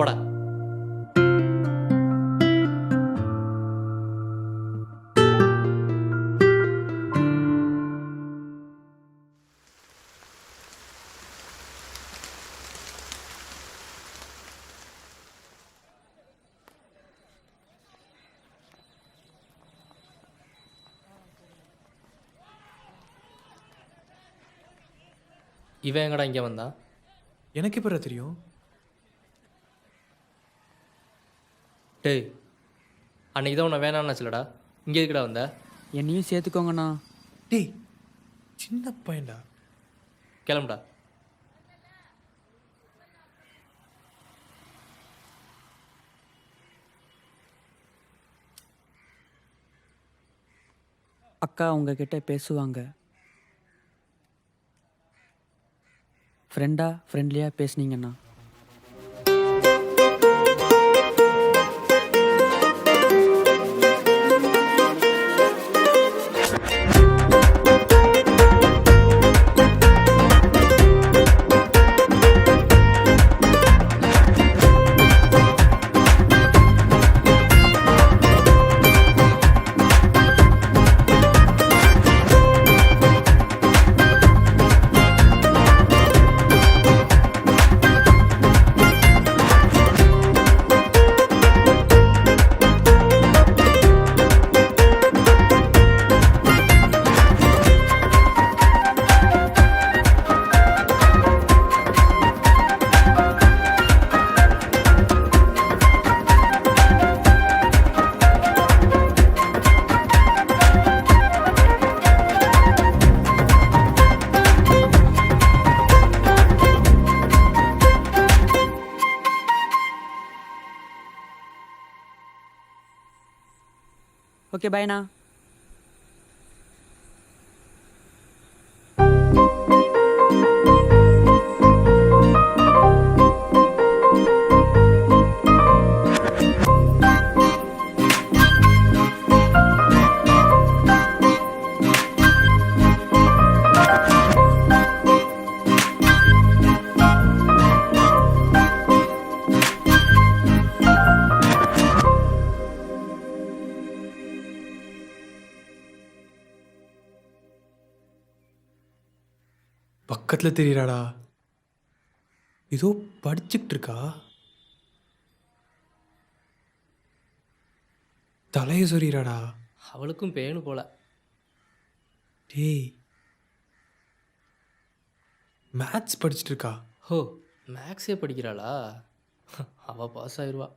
போடா. இவன் எங்கடா இங்கே வந்தான்? எனக்கு எப்போ தெரியும்? டேய், அன்னைக்கு தான் உன்னை வேணான்னு சொல்லடா. இங்கே எதுக்குடா வந்த? என்னையும் சேர்த்துக்கோங்கண்ணா. டேய் சின்ன பையன்டா. கிளம்புடா. அக்கா உங்ககிட்ட பேசுவாங்க. ஃப்ரெண்ட்லியாக பேசுனீங்கண்ணா. ஓகே பாய்ண்ணா. பக்கத்தில் தெரியுறாடா. ஏதோ படிச்சுக்கிட்டு இருக்கா. தலையை சொறிறாடா. அவளுக்கும் பேனு போல. டேய் மேத்ஸ் படிச்சுட்டு இருக்கா. ஹோ, மேக்ஸே படிக்கிறாளா? அவள் பாஸ் ஆயிடுவா.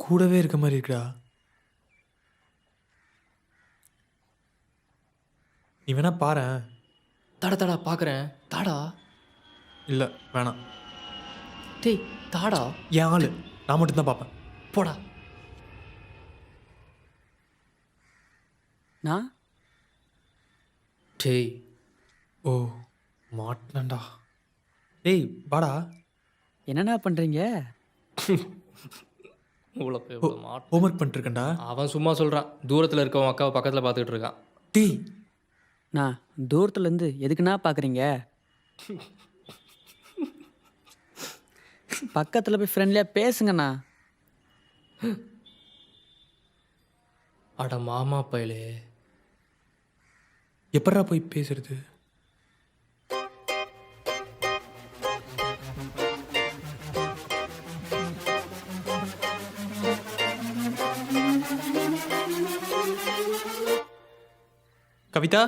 கூடவே இருக்க மாதிரி இருக்குடா. நீ வேணா பாரேன். தாடா பார்க்குறேன். தாடா. இல்லை வேணாம். டேய் தாடா. என் ஆளு நான் மட்டும்தான் பார்ப்பேன். போடா. நான் டேய் ஓ மாட்டினண்டா. டேய் வாடா. என்னண்ணா பண்ணுறீங்க? இவ்வளோ போய் இவ்வளோ மாட்டோம். ஹோம்ஒர்க் பண்ணிட்டுருக்கேன்டா. அவன் சும்மா சொல்கிறான். தூரத்தில் இருக்கவன் அக்காவை பக்கத்தில் பார்த்துக்கிட்டு இருக்கான். டேய் நான் தூரத்துலேருந்து எதுக்குண்ணா பார்க்குறீங்க? பக்கத்தில் போய் ஃப்ரெண்ட்லியாக பேசுங்கண்ணா. அட மாமா பயலே, எப்படா போய் பேசுறது? கவிதா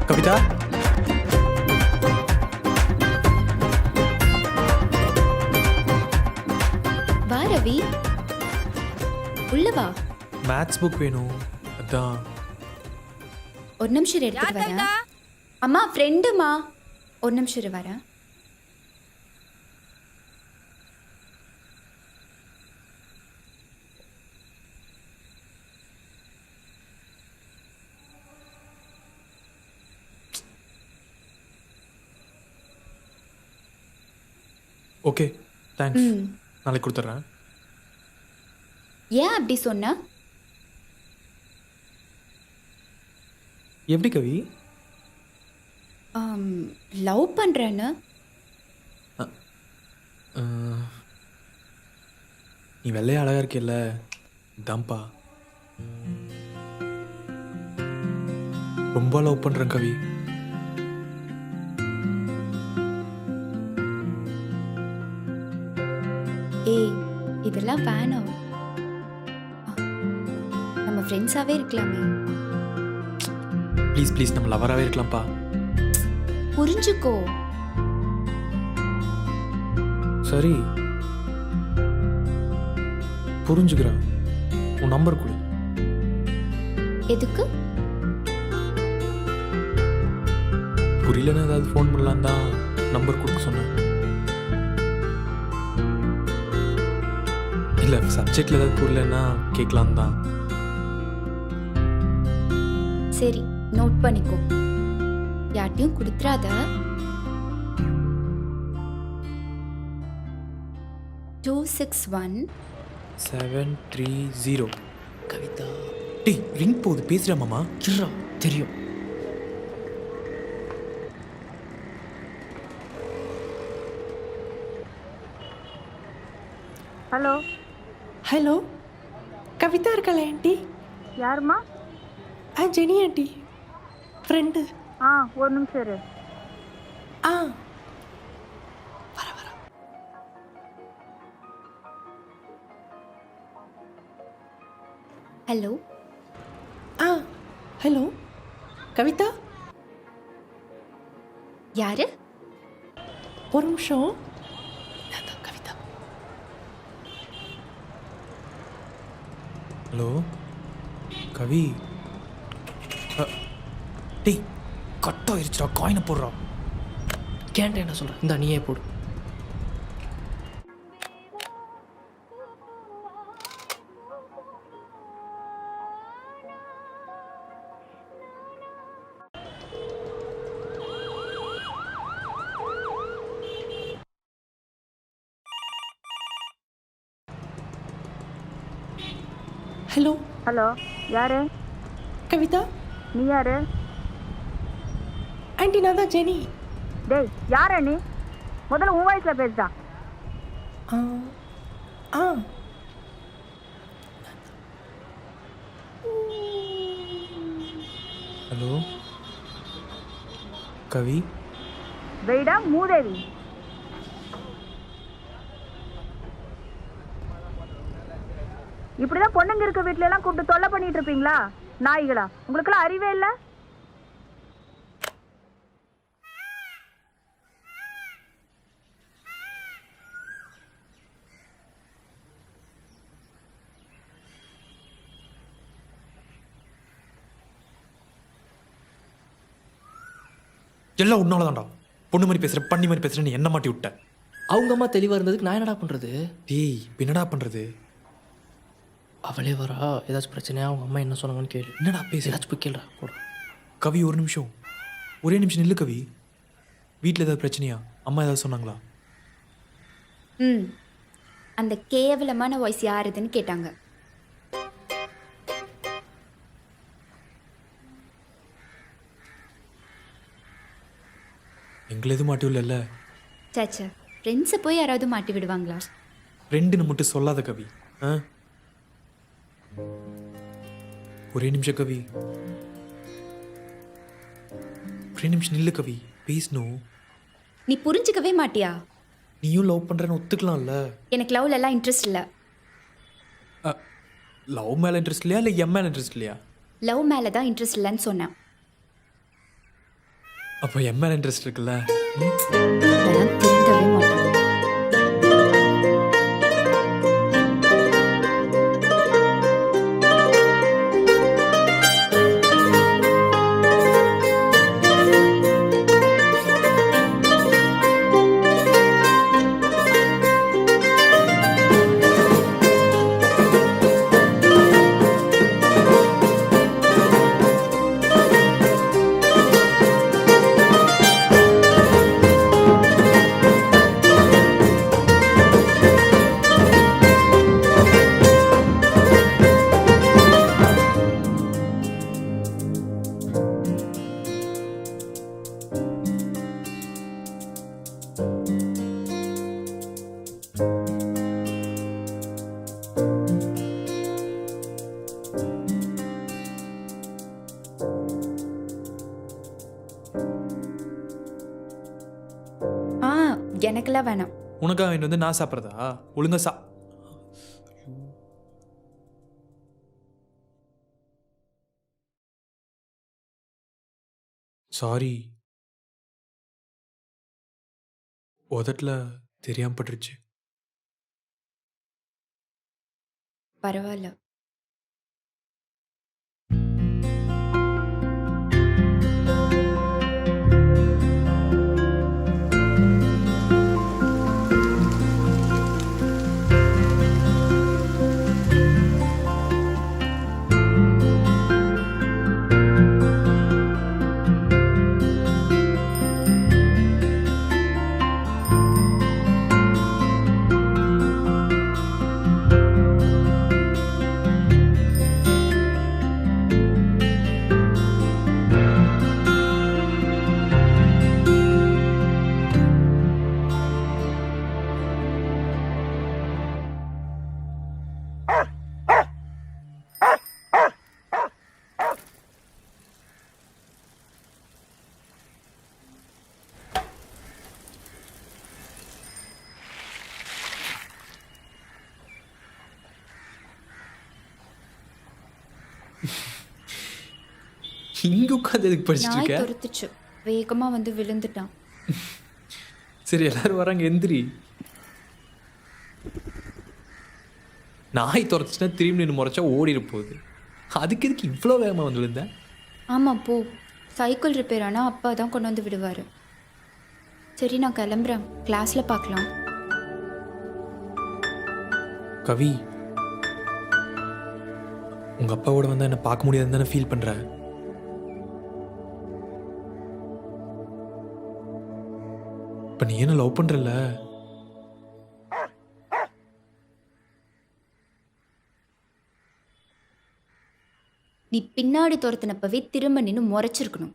கவிதா வா ரவி, உள்ள வா. மேத்ஸ் புக் வேணும். அதான் ஒரு நிமிஷம் இரு, எடுத்துட்டு வரேன். அம்மா ஃப்ரெண்டுமா, ஒரு நிமிஷம் இரு வரேன். Okay thanks. நாளைக்கு கொடுத்துட்றேன். ஏன் அப்படி சொன்ன? எப்படி கவி? லவ் பண்ணுறேன்னு நீ வெள்ளையா அழகா இருக்கில்ல தான்ப்பா. ரொம்ப லவ் பண்றேன் கவி. ஏய் இதெல்லாம் வேணாம். நம்ம ஃப்ரெண்ட்ஸாகவே இருக்கலாமே. ப்ளீஸ் ப்ளீஸ் நம்ம லவராகவே இருக்கலாம்ப்பா. புரிஞ்சுக்கோ. சரி புரிஞ்சுக்கிறேன். உன் நம்பர் கொடு. எதுக்கு? புரியலன்னு ஏதாவது ஃபோன் பண்ணலாம் தான் நம்பர் கொடுக்க சொன்னேன். இல்லை சப்ஜெக்டில் ஏதாவது புரியலன்னா கேட்கலாம் தான். சரி நோட் பண்ணிக்கோ. யார்ட்டையும் கொடுத்துறாத. 261 730. கவிதா டேய் ரிங் போகுது, பேசுகிறா மாமா. இருடா, தெரியும். ஹலோ ஹலோ, கவிதா இருக்கல ஆண்டி? யாரும்மா? Jenny aunty friend. ஒரு நிமிஷம் இரு. ஆ ஹலோ. ஹலோ கவிதா. யாரு? ஒரு நிமிஷம். நான் தான் கவிதா. ஹலோ கவி. டேய் கட் ஆயிருச்சுடா, காயினை போடுறா. கேன்ட்ட என்ன சொல்கிறேன்? இந்த நீயே போடு. ஹலோ ஹலோ யாரு? கவிதா. நீ யாரு? ஆண்டி நான் தான் ஜெனி. டேய் யார நீ? முதல்ல உன் வயசுல பேசுடா. ஆ ஆ ஹலோ கவி. வெயிடா மூதேவி. இப்படிதான் பொண்ணுங்க இருக்க வீட்டுல எல்லாம் கூப்பிட்டு தொல்லை பண்ணிட்டு இருப்பீங்களா நாய்களா? உங்களுக்கெல்லாம் அறிவே இல்லை. எல்லாம் உன்னால தான்டா. பொண்ணு மாதிரி பேசுற, பண்ணி மாதிரி பேசுற, நீ என்ன மாட்டி விட்ட. அவங்க அம்மா தெளிவாக இருந்ததுக்கு நான் என்னடா பண்ணுறது? டேய் என்னடா பண்றது? அவளே வரா, ஏதாச்சும் பிரச்சனையா அவங்க அம்மா என்ன சொன்னாங்கன்னு கேளு. என்னடா பேசு. ஏதாச்சும் போய் கேளுடா கூட. கவி ஒரு நிமிஷம், ஒரே நிமிஷம் நில்லு கவி. வீட்டில் ஏதாவது பிரச்சனையா? அம்மா ஏதாவது சொன்னாங்களா? அந்த கேவலமான வாய்ஸ் யாருதுன்னு கேட்டாங்க. எங்களை எதுவும் மாட்டி இல்லைல்ல? சாச்சா, ஃப்ரெண்ட்ஸை போய் யாராவது மாட்டி விடுவாங்களா? ரெண்டுன்னு மட்டும் சொல்லாத கவி. ஒரே நிமிஷம் கவி, ஒரே நிமிஷம் நில்லு கவி, பேசணும். நீ புரிஞ்சுக்கவே மாட்டியா? நீயும் லவ் பண்றேன்னு ஒத்துக்கலாம்ல? எனக்கு லவ்ல எல்லாம் இன்ட்ரெஸ்ட் இல்லை. லவ் மேலே இன்ட்ரெஸ்ட் இல்லையா, இல்லை என் மேலே இன்ட்ரெஸ்ட் இல்லையா? லவ் மேலே தான் இன்ட்ரெஸ்ட் இல்லைன்னு சொன்னேன். அப்போ என் மேலே இன்ட்ரெஸ்ட் இருக்குல்ல? அதெல்லாம் திருந்தவே மாட்டேன். எனக்கெல்லாம் வேணாம். உனக்காக வேண்டி வந்து நான் சாப்பிட்றதா? ஒழுங்கா சாரி, உதட்டில் தெரியாம பட்டுருச்சு. பரவாயில்ல. இங்கே உட்காந்து எதுக்கு படிச்சுட்டு நாய் இருக்க? துரத்துச்சு. வேகமா வந்து விழுந்துட்டான். சரி, எல்லாரும் வராங்க, எந்திரி. நாய் துரத்துச்சுன்னா திரும்பி நின்று முறைச்சா ஓடிட போகுது. அதுக்கு எதுக்கு இவ்வளோ வேகமாக வந்து விழுந்தேன்? ஆமா போ. சைக்கிள் ரிப்பேர் ஆனால் அப்பா தான் கொண்டு வந்து விடுவார். சரி நான் கிளம்புறேன். கிளாஸ்ல பார்க்கலாம். கவி, உங்க அப்பாவோட வந்தா என்ன பார்க்க முடியாதுன்னு தானே ஃபீல் பண்ற? இப்ப நீ என்ன லவ் பண்றல? நீ பின்னாடி துரத்தினப்பவே திரும்ப நின்று முறைச்சிருக்கணும்.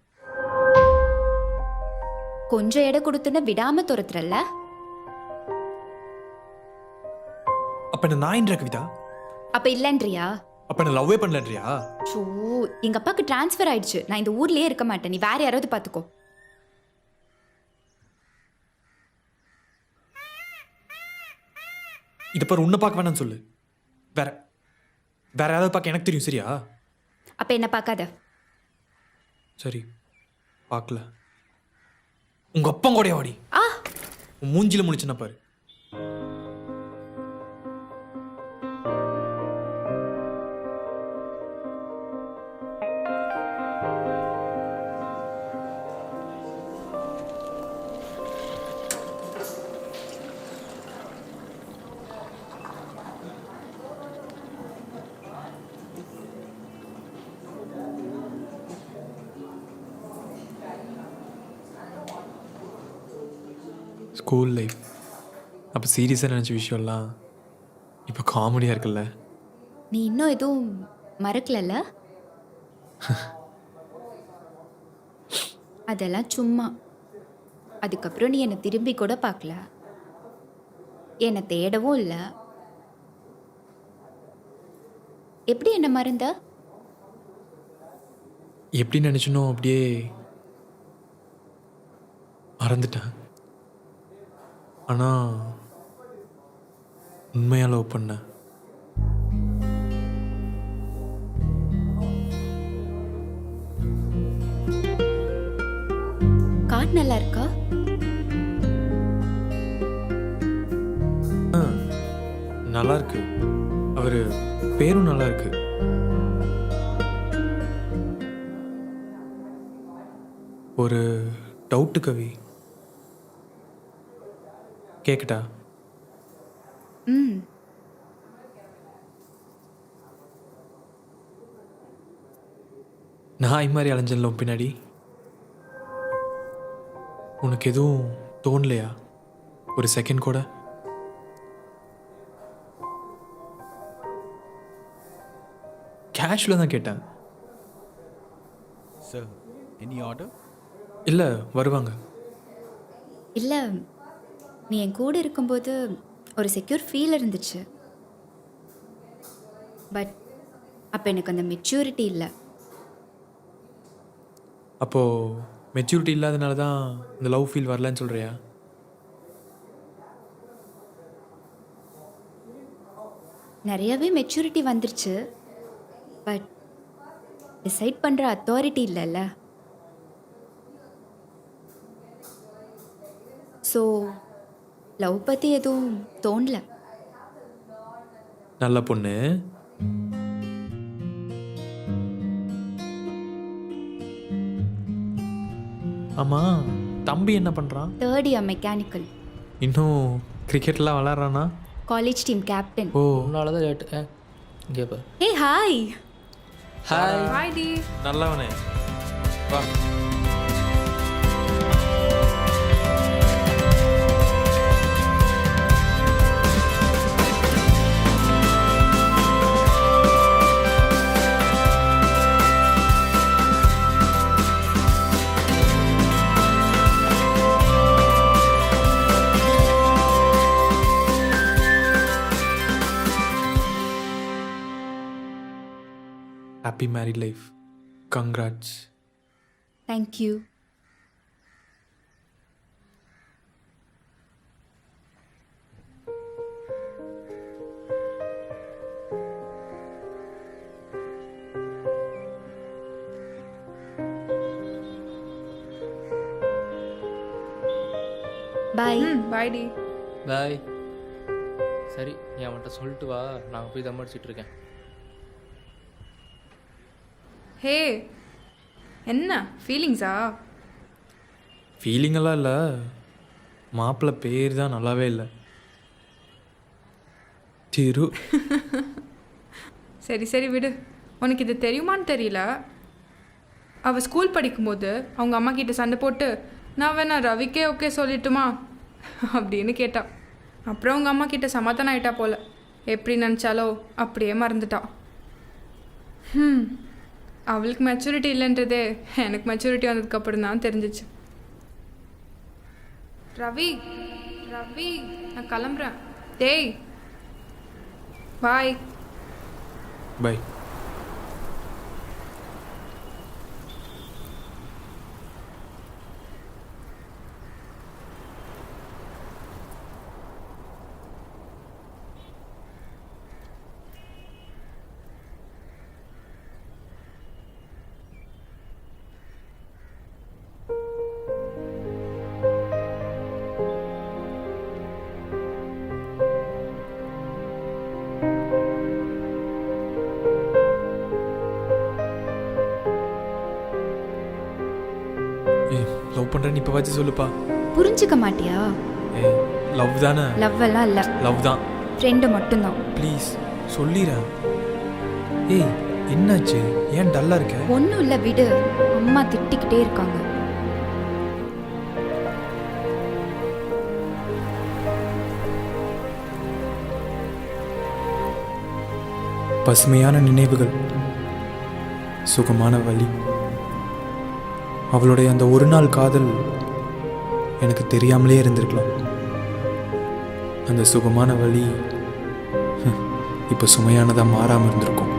கொஞ்சம் எடை கொடுத்துன்னு விடாம துரத்துறல்ல. அப்ப என்ன நாயின்ற கவிதா? அப்ப இல்லைன்றியா? அப்ப என்ன லவ்வே பண்ணலன்றியா? ஷோ, எங்க அப்பாவுக்கு டிரான்ஸ்ஃபர் ஆயிடுச்சு. நான் இந்த ஊர்லயே இருக்க மாட்டேன். நீ வேற யாராவது பாத்துக்கோ. இதை பாரு, உன்னை பார்க்க வேணாம்னு சொல்லு. வேற வேற யாராவது பார்க்க எனக்கு தெரியும், சரியா? அப்ப என்ன பார்க்காத. சரி, பார்க்கல. உங்க அப்பா கூடயா வாடி. உன் மூஞ்சில முடிச்சுன்னா பாரு. ஸ்கூல் லைஃப் அப்போ சீரியஸாக நினச்ச விஷயம்லாம் இப்போ காமெடியாக இருக்குல்ல. நீ இன்னும் எதுவும் மறக்கலல்ல? அதெல்லாம் சும்மா. அதுக்கப்புறம் நீ என்னை திரும்பி கூட பார்க்கல, என்னை தேடவும் இல்லை. எப்படி என்ன மறந்த? எப்படி நினச்சனோ அப்படியே மறந்துட்டேன். ஆனால் உண்மையாக லவ் பண்ணேன். காட் நல்லா இருக்கா? நல்லா இருக்கு. அவர் பேரும் நல்லா இருக்கு. ஒரு டவுட்டு கவி, கேட்கட்டா? நாய் மாதிரி அலைஞ்சல பின்னாடி உனக்கு எதுவும் தோணலையா ஒரு செகண்ட் கூட? கேஷுவலாக தான் கேட்டேன். Sir, any order? இல்லை, வருவாங்க. இல்லை, நீ என் கூட இருக்கும்போது ஒரு செக்யூர் ஃபீல் இருந்துச்சு. பட் அப்போ எனக்கு அந்த மெச்சூரிட்டி இல்லை. அப்போது மெச்சூரிட்டி இல்லாதனால தான் இந்த லவ் ஃபீல் வரலன்னு சொல்கிறியா? நிறையவே மெச்சூரிட்டி வந்துருச்சு. பட் டிசைட் பண்ணுற அத்தாரிட்டி இல்லைல்ல. ஸோ லவ் பற்றி எதுவும் தோணல. நல்ல பொண்ணு. ஆமா, தம்பி என்ன பண்றான்? Third year mechanical. இன்னும் கிரிக்கெட்லாம் விளாட்றானா? College team captain. ஓ, உன்னால தான் லேட்டு. இங்கே பா. Hey hi. ஹாய். ஹாய் டி. நல்லவனே, வா. Happy married life. Congrats. Thank you. Bye. Bye டி. பாய். சரி, நீ அவன்கிட்ட சொல்லிட்டு வா, நாங்கள் போய் தம் அடிச்சிட்டு இருக்கேன். ஹே, என்ன ஃபீலிங்ஸா? ஃபீலிங்கெல்லாம் இல்லை, மாப்பிள்ளை பேர் தான் நல்லாவே இல்லை. திரு. சரி சரி விடு. உனக்கு இது தெரியுமான்னு தெரியல. அவள் ஸ்கூல் படிக்கும்போது அவங்க அம்மா கிட்ட சண்டை போட்டு நான் வேணா ரவிக்கே ஓகே சொல்லிட்டுமா அப்படின்னு கேட்டா. அப்புறம் அவங்க அம்மா கிட்ட சமாதானம் ஆயிட்டா போல. எப்படி நினச்சாலோ அப்படியே மறந்துட்டா. அவளுக்கு மெச்சூரிட்டி இல்லைன்றதே எனக்கு மெச்சூரிட்டி வந்ததுக்கப்புறம் தான் தெரிஞ்சிச்சு. ரவி ரவி, நான் கிளம்புறேன். டேய் பாய். பை. லவ் பண்ணுறேன்னு இப்போ வச்சு சொல்லுப்பா. புரிஞ்சுக்க மாட்டியா? ஏ, லவ் தானே? லவ் எல்லாம் இல்லை, லவ் தான். ஃப்ரெண்டு மட்டும்தான். ப்ளீஸ் சொல்லிடுறேன். ஏய், என்னாச்சு? ஏன் டல்லாக இருக்க? ஒன்றும் இல்லை, விடு. அம்மா திட்டிக்கிட்டே இருக்காங்க. பசுமையான நினைவுகள், சுகமான வழி. அவளுடைய அந்த ஒரு நாள் காதல் எனக்கு தெரியாமலே இருந்திருக்கலாம். அந்த சுகமான வழி இப்போ சுமையானதாக மாறாமல் இருந்திருக்கும்.